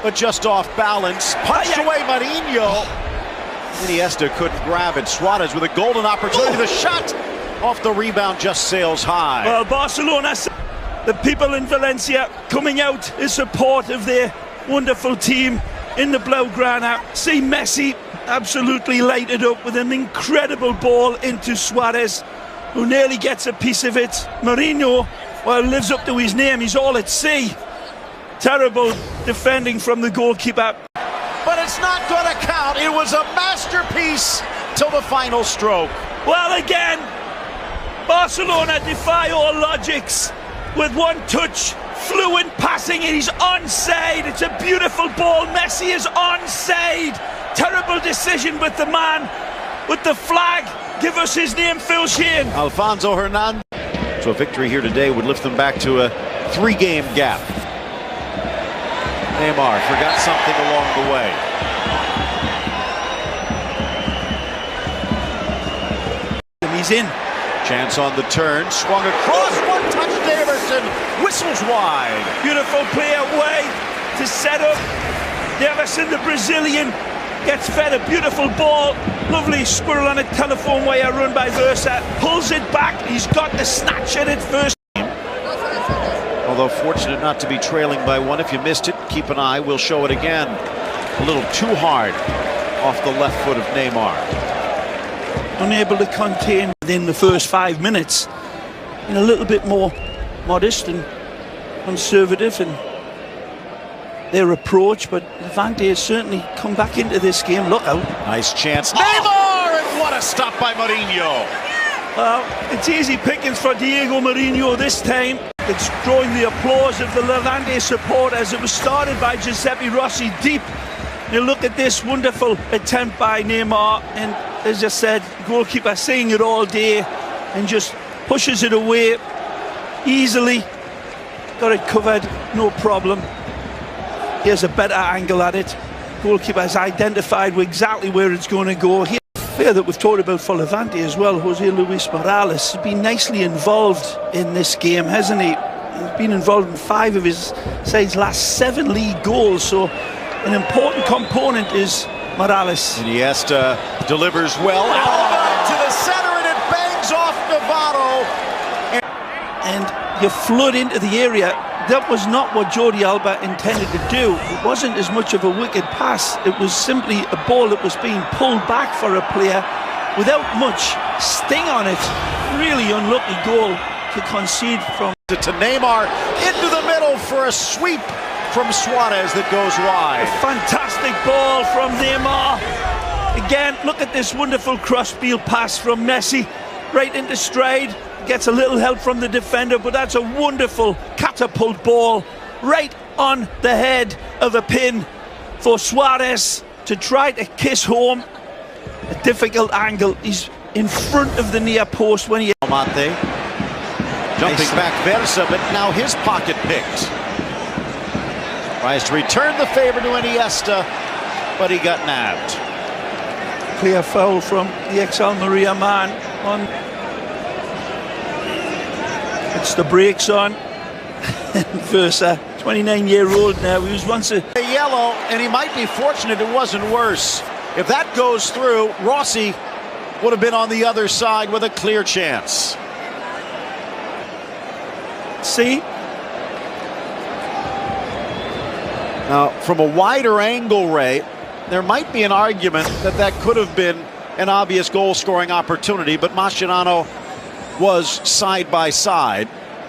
but just off balance. Punched away Mourinho. Iniesta couldn't grab it. Suarez with a golden opportunity. The shot off the rebound just sails high. Well, Barcelona, the people in Valencia coming out in support of their wonderful team in the Blaugrana. See Messi absolutely lighted up with an incredible ball into Suarez, who nearly gets a piece of it. Mourinho, well, lives up to his name. He's all at sea. Terrible defending from the goalkeeper. But it's not going to count. It was a masterpiece till the final stroke. Well, again, Barcelona defy all logics with one touch, fluent passing, and he's onside. It's a beautiful ball. Messi is onside. Terrible decision with the man with the flag. Give us his name, Phil Shane. Alfonso Hernandez. So a victory here today would lift them back to a 3-game gap. Neymar forgot something along the way. And he's in. Chance on the turn, swung across, one touch, Daverson, whistles wide. Beautiful play away to set up. Daverson, the Brazilian, gets fed a beautiful ball. Lovely squirrel on a telephone wire run by Versa. Pulls it back. He's got the snatch at it first. Although fortunate not to be trailing by one. If you missed it, keep an eye. We'll show it again. A little too hard off the left foot of Neymar. Unable to contain within the first 5 minutes. And a little bit more modest and conservative in their approach, but Levante has certainly come back into this game. Look out. Nice chance. Neymar! And what a stop by Mourinho. Well, it's easy pickings for Diego Mourinho this time. It's drawing the applause of the Levante supporters. It was started by Giuseppe Rossi deep. You look at this wonderful attempt by Neymar, and as I said, goalkeeper seeing it all day and just pushes it away easily. Got it covered, no problem. Here's a better angle at it. Goalkeeper has identified exactly where it's going to go. Here, player that we've talked about for Levante as well, Jose Luis Morales, has been nicely involved in this game, hasn't he? He's been involved in 5 of his side's last 7 league goals, so an important component is Morales. Iniesta delivers well. Alba to the center, and it bangs off Navarro. And you flood into the area. That was not what Jordi Alba intended to do. It wasn't as much of a wicked pass. It was simply a ball that was being pulled back for a player without much sting on it. Really unlucky goal to concede from. To Neymar into the middle for a sweep from Suarez that goes wide. A fantastic ball from Neymar. Again, look at this wonderful cross-field pass from Messi right into stride. Gets a little help from the defender, but that's a wonderful catapult ball right on the head of a pin for Suarez to try to kiss home. A difficult angle. He's in front of the near post when he... Mate jumping back Versa, but now his pocket picked. Tries to return the favor to Iniesta, but he got nabbed. Clear foul from the ex-Almeria man on... It's the brakes on. Versa, 29-year-old now. He was once a yellow, and he might be fortunate it wasn't worse. If that goes through, Rossi would have been on the other side with a clear chance. See? Now, from a wider angle, Ray, there might be an argument that that could have been an obvious goal-scoring opportunity, but Mascherano was side by side.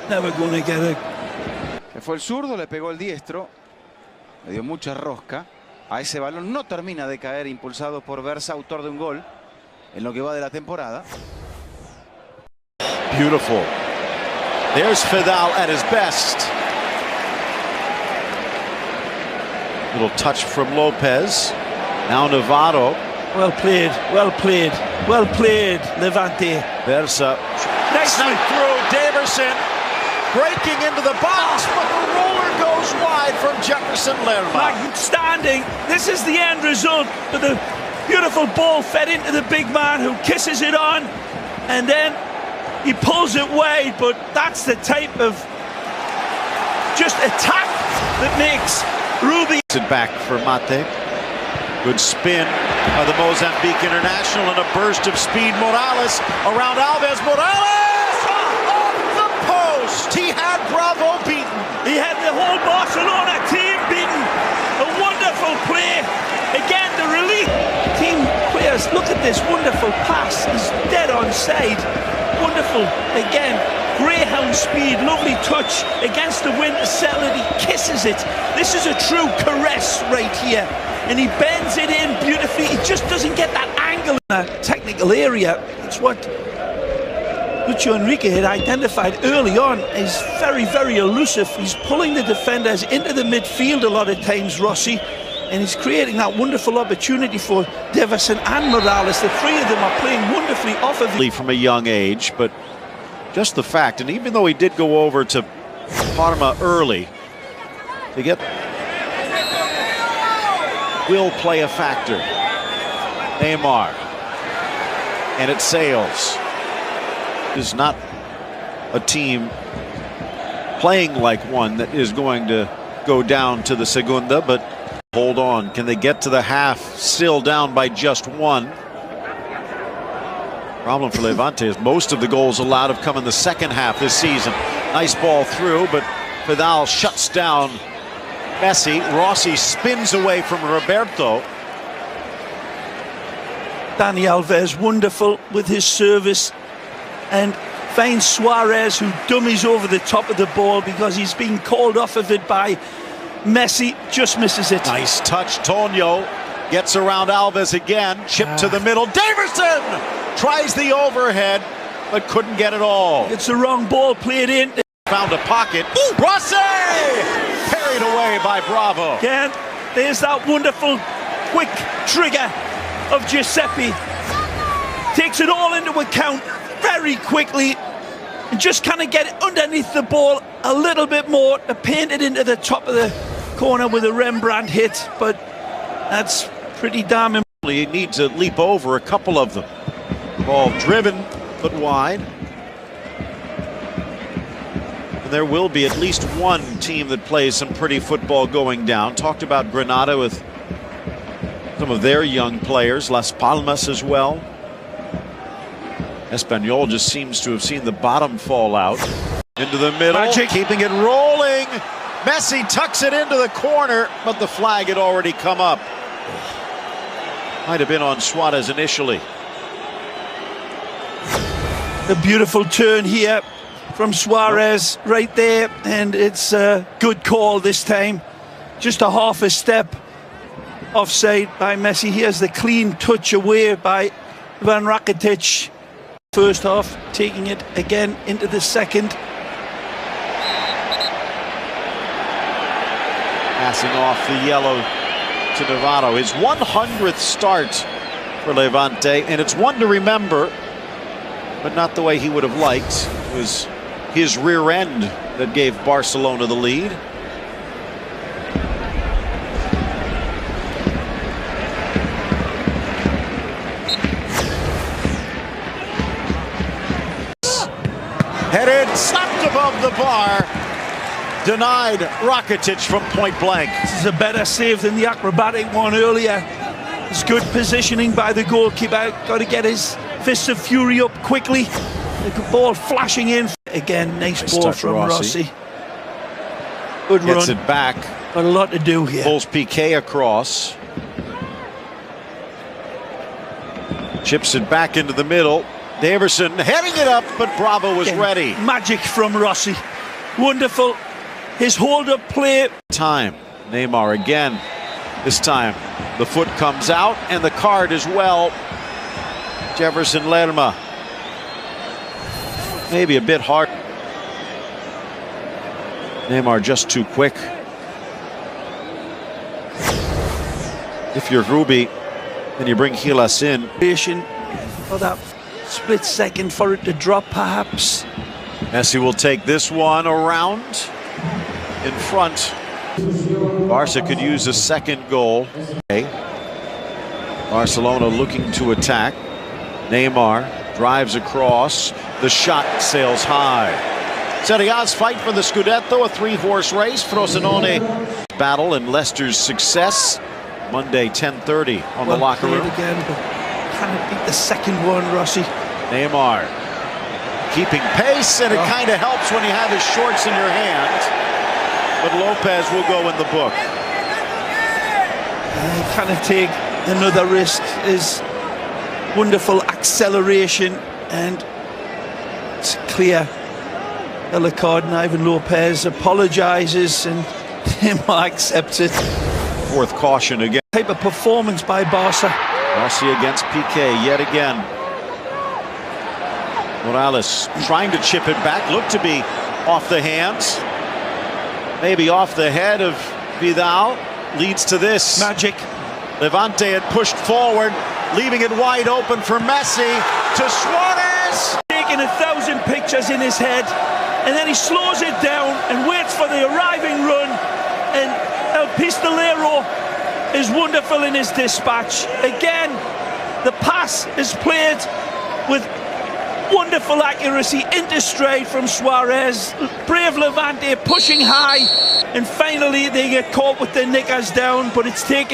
Never gonna get it. Que fue el zurdo, le pegó el diestro, le dio mucha rosca a ese balón. No termina de caer, impulsado por Versa, autor de un gol en lo que va de la temporada. Beautiful. There's Fidal at his best. Little touch from Lopez. Now Navarro. Well played, well played, well played, Levante. Versa. Nicely through. Daverson breaking into the box, but the roller goes wide from Jefferson Lerma. Standing. This is the end result. But the beautiful ball fed into the big man who kisses it on, and then he pulls it wide. But that's the type of just attack that makes Ruby. Gets it back for Mate. Good spin by the Mozambique international and a burst of speed. Morales around Alves. Morales off the post. He had Bravo beaten. He had the whole Barcelona team beaten. A wonderful play. Again, the relief. Team players, look at this wonderful pass. He's dead on side. Wonderful. Again, greyhound speed, lovely touch against the wind to settle it. He kisses it. This is a true caress right here. And he bends it in beautifully. He just doesn't get that angle in that technical area. It's what Lucho Enrique had identified early on. He's very, very elusive. He's pulling the defenders into the midfield a lot of times, Rossi. And he's creating that wonderful opportunity for Deverson and Morales. The three of them are playing wonderfully off of it. From a young age, but just the fact, and even though he did go over to Parma early, to get will play a factor. Neymar, and it sails. Is not a team playing like one that is going to go down to the Segunda, but hold on. Can they get to the half still down by just one? Problem for Levante is most of the goals allowed have come in the second half this season. Nice ball through, but Vidal shuts down Messi. Rossi spins away from Roberto. Dani Alves wonderful with his service and finds Suarez, who dummies over the top of the ball because he's being called off of it by Messi. Just misses it. Nice touch. Tonio gets around Alves again. Chip to the middle. Daverson tries the overhead but couldn't get it all. It's the wrong ball played in. Found a pocket. Rossi! Carried away by Bravo. Again, there's that wonderful quick trigger of Giuseppe. Takes it all into account very quickly and just kind of get it underneath the ball a little bit more to paint it into the top of the corner with a Rembrandt hit, but that's pretty damn impressive. You need to leap over a couple of them. Ball driven but wide. And there will be at least one team that plays some pretty football going down. Talked about Granada with some of their young players, Las Palmas as well. Espanyol just seems to have seen the bottom fall out. Into the middle, Magic. Keeping it rolling. Messi tucks it into the corner, but the flag had already come up. Might have been on Suarez initially. A beautiful turn here from Suarez right there, and it's a good call this time. Just a half a step offside by Messi. Here's the clean touch away by Van Rakitic. First half, taking it again into the second. Passing off the yellow to Navarro. His 100th start for Levante, and it's one to remember, but not the way he would have liked. It was his rear end that gave Barcelona the lead. Headed, slapped above the bar. Denied Rakitic from point blank. This is a better save than the acrobatic one earlier. It's good positioning by the goalkeeper. Got to get his fists of fury up quickly. The ball flashing in. Again, nice ball from Rossi. Good run. Gets it back. Got a lot to do here. Pulls Piqué across. Chips it back into the middle. Daverson heading it up, but Bravo was ready. Magic from Rossi. Wonderful. His hold-up play. Time. Neymar again. This time the foot comes out and the card as well. Jefferson Lerma. Maybe a bit hard. Neymar just too quick. If you're Ruby and you bring Gilas in. For that split second for it to drop, perhaps. Messi will take this one around in front. Barca could use a second goal. Barcelona looking to attack. Neymar drives across. The shot sails high. Serie A's fight for the Scudetto, a three-horse race. Frosinone battle and Leicester's success. Monday, 10:30 on the locker room. Again, but can it beat the second one, Rossi? Neymar keeping pace, and it kind of helps when you have his shorts in your hand. But Lopez will go in the book. Kind of take another risk. His wonderful acceleration, and it's clear. Yellow card, and Ivan Lopez apologises, and Neymar accepts it. Fourth caution again. Type of performance by Barca. Rossi against Piqué yet again. Morales trying to chip it back, looked to be off the hands, maybe off the head of Vidal. Leads to this. Magic. Levante had pushed forward, leaving it wide open for Messi to Suarez. Taking 1,000 pictures in his head, and then he slows it down and waits for the arriving run. And El Pistolero is wonderful in his dispatch. Again, the pass is played with wonderful accuracy into straight from Suarez. Brave Levante pushing high, and finally they get caught with their knickers down, but it's taken